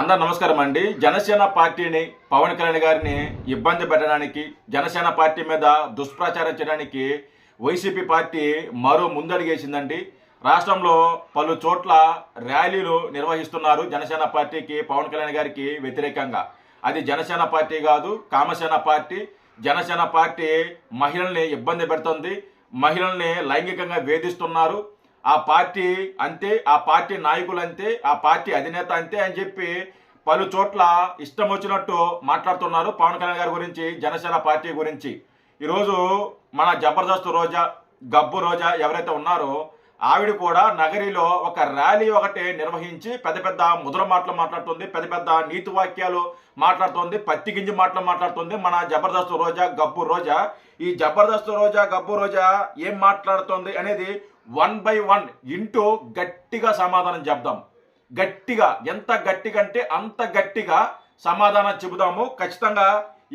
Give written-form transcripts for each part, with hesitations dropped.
అందరు నమస్కారం అండి. జనసేన పార్టీని పవన్ కళ్యాణ్ గారిని ఇబ్బంది పెట్టడానికి, జనసేన పార్టీ మీద దుష్ప్రచారం చేయడానికి వైసీపీ పార్టీ మరో ముందడుగేసిందండి. రాష్ట్రంలో పలు చోట్ల ర్యాలీలు నిర్వహిస్తున్నారు జనసేన పార్టీకి, పవన్ కళ్యాణ్ గారికి వ్యతిరేకంగా. అది జనసేన పార్టీ కాదు, కామసేన పార్టీ. జనసేన పార్టీ మహిళల్ని ఇబ్బంది పెడుతుంది, మహిళల్ని లైంగికంగా వేధిస్తున్నారు. ఆ పార్టీ అంతే, ఆ పార్టీ నాయకులు అంతే, ఆ పార్టీ అధినేత అంతే అని చెప్పి పలు చోట్ల ఇష్టం వచ్చినట్టు మాట్లాడుతున్నారు పవన్ కళ్యాణ్ గారి గురించి, జనసేన పార్టీ గురించి. ఈరోజు మన జబర్దస్త్ రోజా, గబ్బు రోజా ఎవరైతే ఉన్నారో ఆవిడ కూడా నగరిలో ఒక ర్యాలీ ఒకటి నిర్వహించి పెద్ద పెద్ద ముద్ర మాటలు మాట్లాడుతుంది, పెద్ద పెద్ద నీతి వాక్యాలు మాట్లాడుతుంది, పత్తి గింజ మాటలు మాట్లాడుతుంది మన జబర్దస్త్ రోజా, గబ్బు రోజా. ఈ జబర్దస్త్ రోజా, గబ్బు రోజా ఏం మాట్లాడుతుంది అనేది 1 by 1 ఇంటూ గట్టిగా సమాధానం చెప్దాం. గట్టిగా, ఎంత గట్టిగా అంటే అంత గట్టిగా సమాధానం చెబుదాము. ఖచ్చితంగా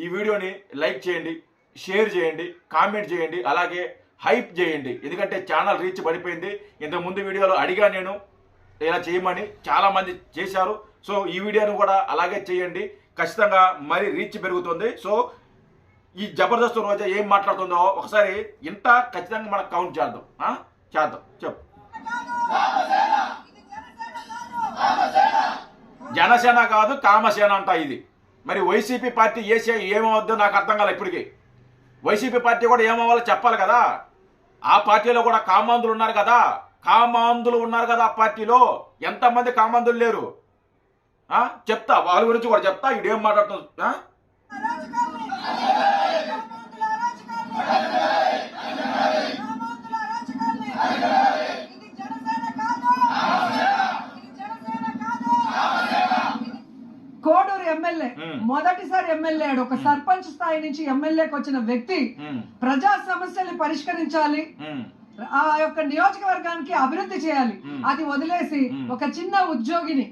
ఈ వీడియోని లైక్ చేయండి, షేర్ చేయండి, కామెంట్ చేయండి, అలాగే హైప్ చేయండి. ఎందుకంటే ఛానల్ రీచ్ పడిపోయింది. ఇంతకుముందు వీడియోలో అడిగా నేను ఇలా చేయమని, చాలామంది చేశారు. సో ఈ వీడియోను కూడా అలాగే చేయండి, ఖచ్చితంగా మరి రీచ్ పెరుగుతుంది. సో ఈ జబర్దస్త్ రోజా ఏం మాట్లాడుతుందో ఒకసారి ఇంత ఖచ్చితంగా మనం కౌంట్ చేద్దాం. చెప్పు. జనసేన కాదు, కామసేన అంట ఇది. మరి వైసీపీ పార్టీ ఏమవద్దు నాకు అర్థం కాలే ఇప్పటికి. వైసీపీ పార్టీ కూడా ఏమవ్వాలో చెప్పాలి కదా. ఆ పార్టీలో కూడా కామాంధులు ఉన్నారు కదా, కామాంధులు ఉన్నారు కదా ఆ పార్టీలో. ఎంతమంది కామాంధులు లేరు చెప్తా, వాళ్ళ గురించి కూడా చెప్తా. ఇదేం మాట్లాడుతుంది. కోడూరు ఎమ్మెల్యే మొదటిసారి ఎమ్మెల్యే, ఒక సర్పంచ్ స్థాయి నుంచి ఎమ్మెల్యేకి వచ్చిన వ్యక్తి ప్రజా సమస్యల్ని పరిష్కరించాలి, ఆ యొక్క నియోజకవర్గానికి అభివృద్ధి చేయాలి. అది వదిలేసి ఒక చిన్న ఉద్యోగిని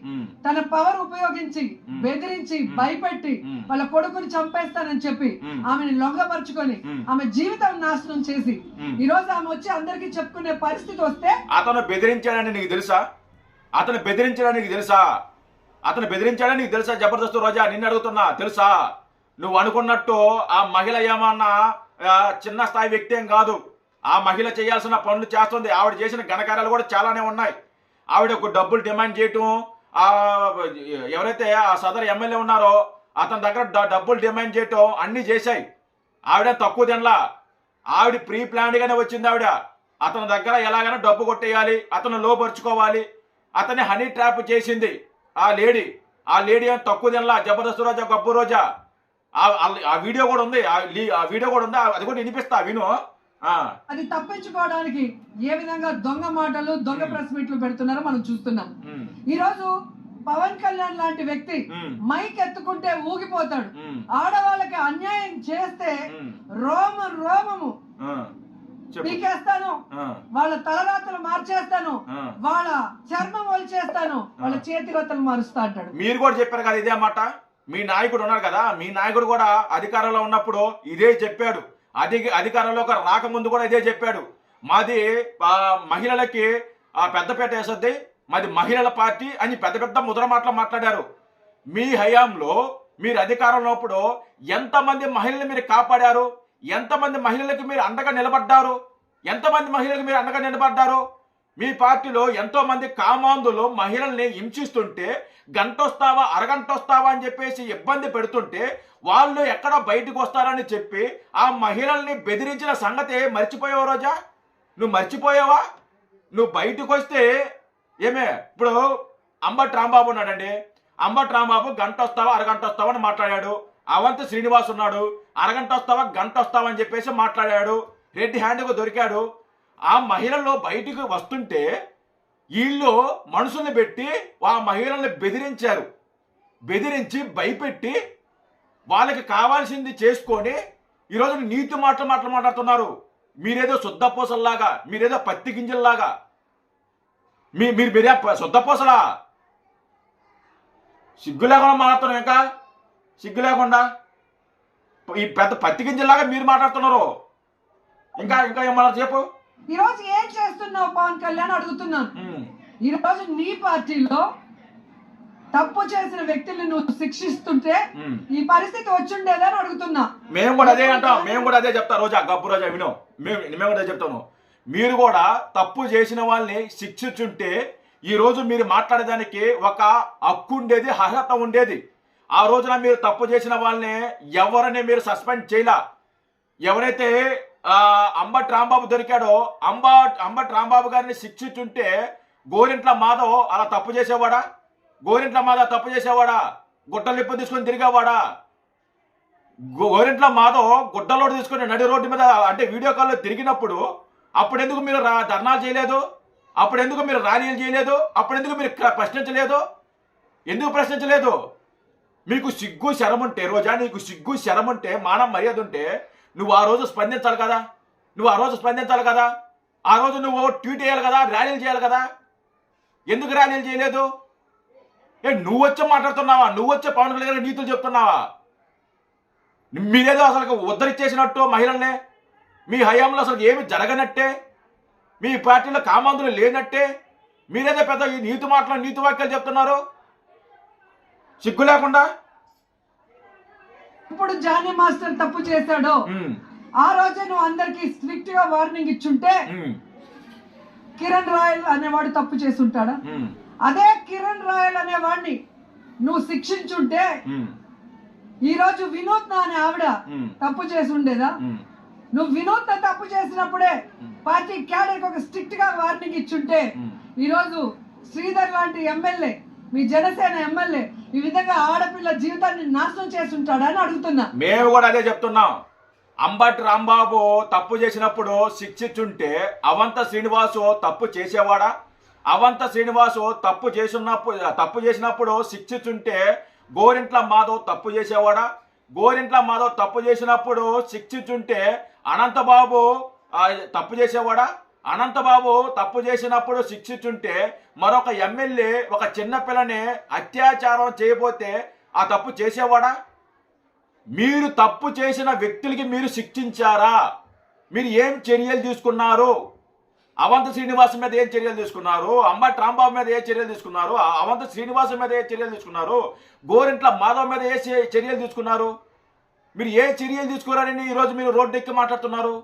తన పవర్ ఉపయోగించి బెదిరించి భయపెట్టి వాళ్ళ కొడుకుని చంపేస్తానని చెప్పి ఆమెను లొంగపరుచుకొని ఆమె జీవితం నాశనం చేసి ఈ రోజు ఆమె వచ్చి అందరికీ చెప్పుకునే పరిస్థితి వస్తే, అతను బెదిరించాడని నీకు తెలుసా? అతను బెదిరించాడని తెలుసా? అతను బెదిరించాడని నీకు తెలుసా? జబర్దస్త్ రోజా నిన్ను అడుగుతున్నా, తెలుసా? నువ్వు అనుకున్నట్టు ఆ మహిళ ఏమన్నా చిన్న స్థాయి వ్యక్తి ఏం కాదు. ఆ మహిళ చేయాల్సిన పనులు చేస్తుంది. ఆవిడ చేసిన ఘనకార్యాలు కూడా చాలానే ఉన్నాయి. ఆవిడ ఒక డబ్బులు డిమాండ్ చేయటం, ఎవరైతే ఆ సదరు ఎమ్మెల్యే ఉన్నారో అతని దగ్గర డబ్బులు డిమాండ్ చేయటం అన్నీ చేశాయి. ఆవిడ తక్కువ తినలా, ఆవిడ ప్రీ ప్లాన్డ్గానే వచ్చింది. ఆవిడ అతని దగ్గర ఎలాగైనా డబ్బు కొట్టేయాలి, అతను లోపరుచుకోవాలి, అతన్ని హనీ ట్రాప్ చేసింది ఆ లేడీ ఏం తక్కువ తినలా. జబర్దస్త్ రోజా, గబ్బు రోజా ఆ వీడియో కూడా ఉంది, ఆ వీడియో కూడా ఉంది, అది కూడా వినిపిస్తా, విను. అది తప్పించుకోవడానికి ఏ విధంగా దొంగ మాటలు, దొంగ ప్రెస్ మీట్లు పెడుతున్నారో మనం చూస్తున్నాం. ఈ రోజు పవన్ కళ్యాణ్ లాంటి వ్యక్తి మైక్ ఎత్తుకుంటే ఊగిపోతాడు. ఆడవాళ్ళకి అన్యాయం చేస్తే రోమము పీకేస్తాను, వాళ్ళ తలరాతలు మార్చేస్తాను, వాళ్ళ చర్మం ఒలిచేస్తాను, వాళ్ళ చేతి రతలు మారుస్తా అంటాడు. మీరు కూడా చెప్పారు కదా ఇదే మాట. మీ నాయకుడు ఉన్నారు కదా, మీ నాయకుడు కూడా అధికారంలో ఉన్నప్పుడు ఇదే చెప్పాడు. అధికారంలోకి రాకముందు కూడా ఇదే చెప్పాడు. మాది మహిళలకి పెద్దపేట వేసొద్ది, మాది మహిళల పార్టీ అని పెద్ద పెద్ద ముద్ర మాటలు మాట్లాడారు. మీ హయాంలో మీరు అధికారంలో ఉన్నప్పుడు ఎంతమంది మహిళలు మీరు కాపాడారు? ఎంతమంది మహిళలకు మీరు అండగా నిలబడ్డారు? ఎంతమంది మహిళలకు మీరు అండగా నిలబడ్డారు? మీ పార్టీలో ఎంతో మంది కామాంధులు మహిళల్ని హింసిస్తుంటే, గంట వస్తావా, అరగంట వస్తావా అని చెప్పేసి ఇబ్బంది పెడుతుంటే వాళ్ళు ఎక్కడ బయటకు వస్తారని చెప్పి ఆ మహిళల్ని బెదిరించిన సంగతి మర్చిపోయావు రోజా? నువ్వు మర్చిపోయావా? నువ్వు బయటకు వస్తే ఏమే, ఇప్పుడు అంబటి రాంబాబు ఉన్నాడండి. అంబటి రాంబాబు గంట వస్తావా, అరగంట వస్తావా అని మాట్లాడాడు. అవంతి శ్రీనివాస్ ఉన్నాడు, అరగంట వస్తావా, గంట వస్తావా అని చెప్పేసి మాట్లాడాడు. రెడ్ హ్యాండ్గా దొరికాడు. ఆ మహిళల్లో బయటికి వస్తుంటే వీళ్ళు మనుషుల్ని పెట్టి ఆ మహిళల్ని బెదిరించారు. బెదిరించి భయపెట్టి వాళ్ళకి కావాల్సింది చేసుకొని ఈరోజు నీతి మాటలు మాట్లాడుతున్నారు. మీరేదో శుద్ధపూసల్లాగా, మీరేదో పత్తి గింజల్లాగా, మీరే శుద్ధపూసలా? సిగ్గు లేకుండా మాట్లాడుతున్నారు. ఇంకా సిగ్గు లేకుండా ఈ పెద్ద పత్తి గింజల్లాగా మీరు మాట్లాడుతున్నారు. ఇంకా ఏమన్నా చెప్పు. ఈ రోజు ఏం చేస్తున్నావు పవన్ కళ్యాణ్ అడుగుతున్నాను. ఈ రోజు నీ పార్టీలో తప్పు చేసిన వ్యక్తుల్ని నువ్వు శిక్షిస్తుంటే ఈ పరిస్థితి వచ్చుండేదని అడుగుతున్నా. మేము కూడా అదే అంటాం, మేము కూడా అదే చెప్తాం. రోజా గబ్బు రోజా విను, మేము కూడా చెప్తాము. మీరు కూడా తప్పు చేసిన వాళ్ళని శిక్షించుంటే ఈ రోజు మీరు మాట్లాడేదానికి ఒక హక్కు ఉండేది, అర్హత ఉండేది. ఆ రోజున మీరు తప్పు చేసిన వాళ్ళని ఎవరిని మీరు సస్పెండ్ చేయలా. ఎవరైతే అంబటి రాంబాబు దొరికాడో అంబటి రాంబాబు గారిని శిక్షించుంటే గోరింట్ల మాధవ్ అలా తప్పు చేసేవాడా? గోరింట్ల మాధవ్ తప్పు చేసేవాడా? గుడ్డలు లిప్పు తీసుకొని తిరిగేవాడా? గోరింట్ల మాధవ్ గుడ్డలోడు తీసుకొని నడి రోడ్డు మీద అంటే వీడియో కాల్లో తిరిగినప్పుడు అప్పుడెందుకు మీరు ధర్నాలు చేయలేదు? అప్పుడెందుకు మీరు ర్యాలీలు చేయలేదు? అప్పుడెందుకు మీరు ప్రశ్నించలేదు? ఎందుకు ప్రశ్నించలేదు? మీకు సిగ్గు శరం ఉంటే, రోజా నీకు సిగ్గు శరం ఉంటే, మానం మర్యాద ఉంటే నువ్వు ఆ రోజు స్పందించాలి కదా. ఆ రోజు నువ్వు ట్వీట్ చేయాలి కదా, ర్యాలీలు చేయాలి కదా. ఎందుకు ర్యాలీలు చేయలేదు? నువ్వు వచ్చి మాట్లాడుతున్నావా? నువ్వు వచ్చే పవన్ కళ్యాణ్ గారి నీతులు చెప్తున్నావా? మీరేదో అసలు ఉద్ధరించేసినట్టు మహిళల్ని, మీ హయాంలో అసలు ఏమి జరగనట్టే, మీ పార్టీలో కామాంధులు లేనట్టే మీరేదో పెద్ద ఈ నీతి వాక్యాలు చెప్తున్నారు సిగ్గు లేకుండా. ఇప్పుడు జానీ మాస్టర్ తప్పు చేశాడో ఆ రోజే నువ్వు అందరికి స్ట్రిక్ట్ గా వార్నింగ్ ఇచ్చుంటే కిరణ్ రాయల్ అనేవాడు తప్పు చేసుంటాడా? అదే కిరణ్ రాయల్ అనేవాడిని నువ్వు శిక్షించుంటే ఈ రోజు వినూత్న అనే ఆవిడ తప్పు చేసి ఉండేదా? నువ్వు వినూత్న తప్పు చేసినప్పుడే పార్టీ క్యాడర్ ఒక స్ట్రిక్ట్ గా వార్నింగ్ ఇచ్చుంటే ఈ రోజు శ్రీధర్ లాంటి ఎమ్మెల్యే, మీ జనసేన ఎమ్మెల్యే ఈ విధంగా ఆడపిల్ల జీవితాన్ని నాశనం చేస్తుంటాడని అడుగుతున్నా. మేము కూడా అదే చెప్తున్నాం. అంబటి రాంబాబు తప్పు చేసినప్పుడు శిక్షించుంటే అవంత శ్రీనివాసు తప్పు చేసేవాడా? అవంత శ్రీనివాసు తప్పు చేసినప్పుడు శిక్షించుంటే గోరింట్ల మాధవ్ తప్పు చేసేవాడా? గోరింట్ల మాధవ్ తప్పు చేసినప్పుడు శిక్షించుంటే అనంతబాబు తప్పు చేసేవాడా? అనంతబాబు తప్పు చేసినప్పుడు శిక్షించుంటే మరొక ఎమ్మెల్యే ఒక చిన్నపిల్లని అత్యాచారం చేయబోతే ఆ తప్పు చేసేవాడా? మీరు తప్పు చేసిన వ్యక్తులకి మీరు శిక్షించారా? మీరు ఏం చర్యలు తీసుకున్నారు? అవంత శ్రీనివాస్ మీద ఏం చర్యలు తీసుకున్నారు? అంబటి రాంబాబు మీద ఏ చర్యలు తీసుకున్నారు? అవంత శ్రీనివాస్ మీద ఏ చర్యలు తీసుకున్నారు? గోరింట్ల మాధవ్ మీద ఏ చర్యలు తీసుకున్నారు? మీరు ఏ చర్యలు తీసుకున్నారని ఈరోజు మీరు రోడ్డు ఎక్కి మాట్లాడుతున్నారు?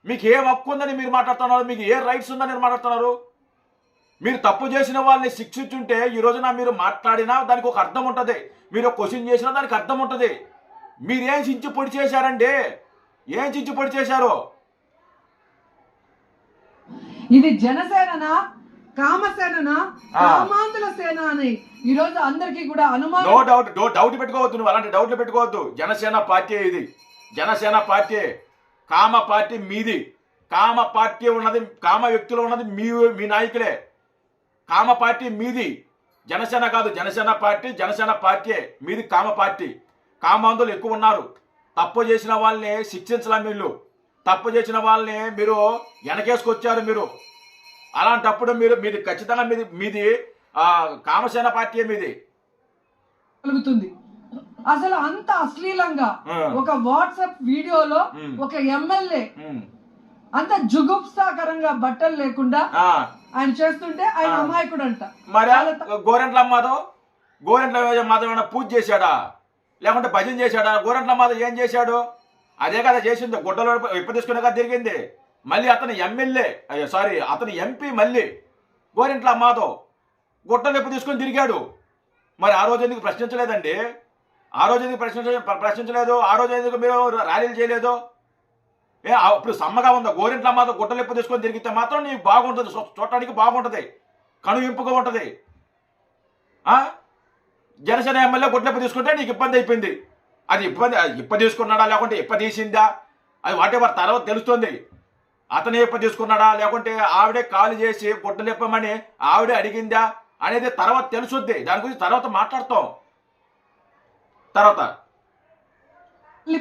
మీకు ఏం హక్కు ఉందని మీరు మాట్లాడుతున్నారు? మీకు ఏ రైట్స్ ఉందని మాట్లాడుతున్నారు? మీరు తప్పు చేసిన వాళ్ళని శిక్షించుంటే ఈ రోజున మీరు మాట్లాడినా దానికి ఒక అర్థం ఉంటుంది, మీరు క్వశ్చన్ చేసినా దానికి అర్థం ఉంటుంది. మీరేం చించి పొడి చేశారండి? ఏం చించి పొడి చేశారు? ఇది జనసేననా కామసేననా కామాంధుల సేన అని ఈ రోజు అందరికీ కూడా అనుమానం. డౌట్ పెట్టుకోవద్దు, నువ్వు అలాంటి డౌట్లు పెట్టుకోవద్దు. జనసేన పార్టీ ఇది, జనసేన పార్టీ కామ పార్టీ మీది. కామ పార్టీ ఉన్నది, కామ వ్యక్తులు ఉన్నది మీ నాయకులే. కామ పార్టీ మీది, జనసేన కాదు. జనసేన పార్టీ మీది కామ పార్టీ. కామాంధులు ఎక్కువ ఉన్నారు. తప్పు చేసిన వాళ్ళని శిక్షించలే. వీళ్ళు తప్పు చేసిన వాళ్ళని మీరు వెనకేసుకొచ్చారు. మీరు అలాంటప్పుడు మీది ఖచ్చితంగా మీది కామసేన పార్టీ మీది కలుగుతుంది. అసలు అంత అశ్లీలంగా ఒక వాట్సాప్ వీడియోలో ఒక ఎమ్మెల్యే అంత జుగుప్సాకరంగా బట్టలు లేకుండా ఆయన చేస్తుంటే ఆయన అమాయకుడు అంట. మరి గోరెంట్ల మాధవ్ ఏమైనా పూజ చేశాడా లేకుంటే భజన చేశాడా? గోరెంట్ల మాధవ్ ఏం చేశాడు? అదే కదా చేసింది, గుడ్డలో ఇప్పు తీసుకునే కదా తిరిగింది. మళ్ళీ అతని ఎంపీ మళ్ళీ గోరెంట్ల మాధవ్ గుడ్డలు ఎప్పు తీసుకొని తిరిగాడు. మరి ఆ రోజు ఎందుకు ప్రశ్నించలేదండి? ఆ రోజు ఎందుకు ప్రశ్నించలేదు? ఆ రోజు ఎందుకు మీరు ర్యాలీలు చేయలేదు? ఇప్పుడు సమ్మగా ఉందా? గోరింట్ల మాత్రం గుట్టలిప్పు తీసుకొని తిరిగితే మాత్రం నీకు బాగుంటుంది, చూడటానికి బాగుంటుంది, కనువింపుగా ఉంటుంది. జనసేన ఎమ్మెల్యే గుట్టలిప్పు తీసుకుంటే నీకు ఇబ్బంది అయిపోయింది. అది ఇప్ప తీసుకున్నాడా లేకుంటే ఇప్ప తీసిందా అది వాటెవర్ తర్వాత తెలుస్తుంది. అతను ఇప్ప తీసుకున్నాడా లేకుంటే ఆవిడే కాల్ చేసి గుట్టలిప్పమని ఆవిడే అడిగిందా అనేది తర్వాత తెలుసుద్ది. దాని గురించి తర్వాత మాట్లాడతాం. తర్వాత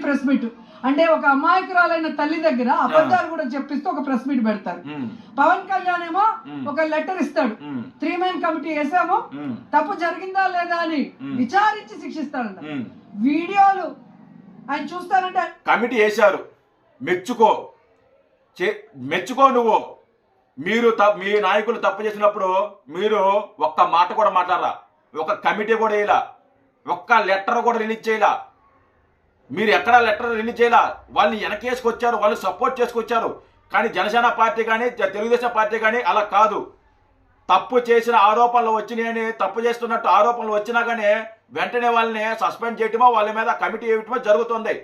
ప్రెస్ మీట్ అంటే ఒక అమాయకురాలైన తల్లి దగ్గర అబద్ధాలు కూడా చెప్పిస్తూ ఒక ప్రెస్ మీట్ పెడతారు. పవన్ కళ్యాణ్ ఏమో ఒక లెటర్ ఇస్తాడు, 3 మెన్ కమిటీ వేసాము, తప్పు జరిగిందా లేదా అని విచారించి శిక్షిస్తాడంట. వీడియోలు ఆయన చూస్తారంటే కమిటీ వేశారు, మెచ్చుకో నువ్వు. మీ నాయకులు తప్పు చేసినప్పుడు మీరు ఒక్క మాట కూడా మాట్లాడరా? ఒక కమిటీ కూడా వేయలా, ఒక్క లెటర్ కూడా రిలీజ్ చేయలా. మీరు ఎక్కడా లెటర్ రిలీజ్ చేయలా. వాళ్ళని వెనకేసుకొచ్చారు, వాళ్ళు సపోర్ట్ చేసుకొచ్చారు. కానీ జనసేన పార్టీ కానీ తెలుగుదేశం పార్టీ కానీ అలా కాదు. తప్పు చేసిన ఆరోపణలు వచ్చినాయని, తప్పు చేస్తున్నట్టు ఆరోపణలు వచ్చినా కానీ వెంటనే వాళ్ళని సస్పెండ్ చేయటమో వాళ్ళ మీద కమిటీ వేయటమో జరుగుతుంది.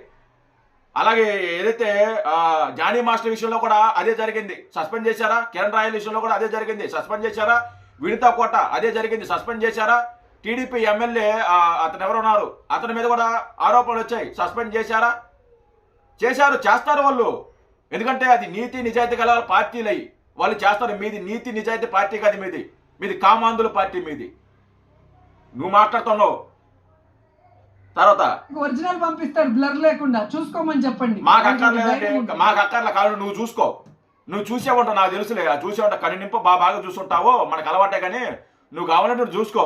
అలాగే ఏదైతే జానీ మాస్టర్ విషయంలో కూడా అదే జరిగింది, సస్పెండ్ చేశారా. కిరణ్ రాయల్ విషయంలో కూడా అదే జరిగింది, సస్పెండ్ చేశారా. వినితా కోట అదే జరిగింది, సస్పెండ్ చేశారా. టీడీపీ ఎమ్మెల్యే అతను ఎవరున్నారు, అతని మీద కూడా ఆరోపణలు వచ్చాయి, సస్పెండ్ చేశారా. చేశారు, చేస్తారు వాళ్ళు. ఎందుకంటే అది నీతి నిజాయితీ గల పార్టీలు అయ్యి వాళ్ళు చేస్తారు. మీది నీతి నిజాయితీ పార్టీ కాదు, మీది కామాంధుల పార్టీ మీది. నువ్వు మాట్లాడుతున్నావు. తర్వాత ఒరిజినల్ పంపిస్తారు బ్లర్ లేకుండా, చూసుకోమని చెప్పండి. మాకు అక్కర్లేదండి, మాకు అక్కర్లే కాదు. నువ్వు చూసుకో, నువ్వు చూసే ఉంటావు, నాకు తెలుసులే. చూసే ఉంటావు, కని నింప బాగా చూసుంటావు, మనకు అలవాటే. కానీ నువ్వు కావాలంటే నువ్వు చూసుకో.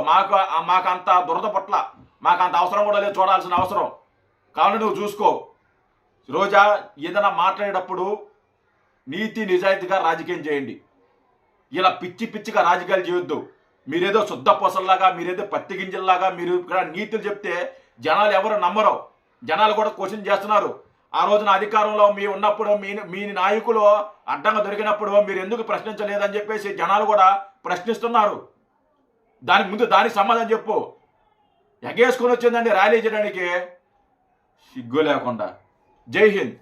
మాకు అంత దురద పట్ల మాకు అంత అవసరం కూడా లేదు, చూడాల్సిన అవసరం. కావాలంటే నువ్వు చూసుకో. రోజా ఏదైనా మాట్లాడేటప్పుడు నీతి నిజాయితీగా రాజకీయం చేయండి. ఇలా పిచ్చి పిచ్చిగా రాజకీయాలు చేయొద్దు. మీరేదో శుద్ధ పొసల్లాగా, మీరేదో పత్తి గింజల్లాగా మీరు ఇక్కడ నీతులు చెప్తే జనాలు ఎవరు నమ్మరు. జనాలు కూడా క్వశ్చన్ చేస్తున్నారు. ఆ రోజున అధికారంలో మీ ఉన్నప్పుడు మీ నాయకులు అడ్డంగా దొరికినప్పుడు మీరు ఎందుకు ప్రశ్నించలేదని చెప్పేసి జనాలు కూడా ప్రశ్నిస్తున్నారు. దానికి సమాధానం చెప్పు. ఎగేసుకొని వచ్చిందండి ర్యాలీ చేయడానికి, సిగ్గు లేకుండా. జై హింద్.